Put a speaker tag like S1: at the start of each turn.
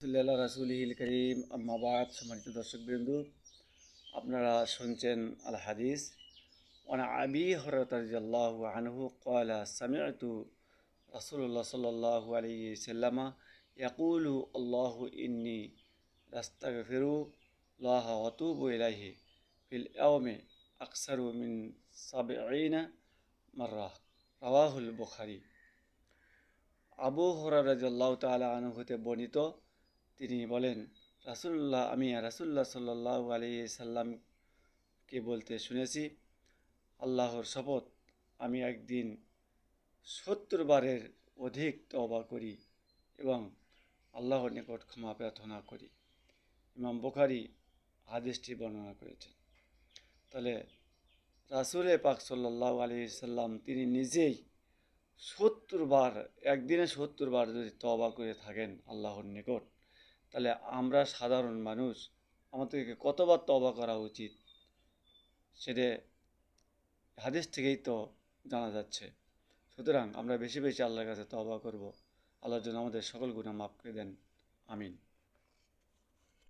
S1: সাল্লাল্লাহু রাসূলিল কারীম আম্মা বাদ। সম্মানিত দর্শকবৃন্দ, আপনারা শুনছেন আল হাদিস। ওয়ান আবি হুরায়রা রাদিয়াল্লাহু আনহু ক্বালা সামি'তু রাসূলুল্লাহ সাল্লাল্লাহু আলাইহি ওয়াসাল্লাম ইয়াকুলু আল্লাহু ইন্নী আস্তাগফিরু লাহ ওয়া আতুবু ইলাইহি ফিল ইয়াওমি আকসারু মিন ৭০ মাররাহ। রাওয়াহুল বুখারী। আবু হুরায়রা রাদিয়াল্লাহু তাআলা আনহু হতে বর্ণিত, তিনি বলেন, আমি রাসূলুল্লাহ সাল্লাল্লাহু আলাইহি সাল্লামকে বলতে শুনেছি, আল্লাহর শপথ, আমি একদিন ৭০ বারের অধিক তওবা করি এবং আল্লাহর নিকট ক্ষমা প্রার্থনা করি। ইমাম বুখারী হাদিসটি বর্ণনা করেছেন। তাহলে রাসূল পাক সাল্লাল্লাহু আলাইহি সাল্লাম তিনি নিজেই ৭০ বার, একদিনে ৭০ বার যদি তওবা করে থাকেন আল্লাহর নিকট, তাহলে আমরা সাধারণ মানুষ, আমাদেরকে কতবার তওবা করা উচিত সেটা হাদিস থেকেই তো জানা যাচ্ছে। সুতরাং আমরা বেশি বেশি আল্লাহর কাছে তওবা করব। আল্লাহর জন্য আমাদের সকল গুনাহ মাফ করে দেন। আমিন।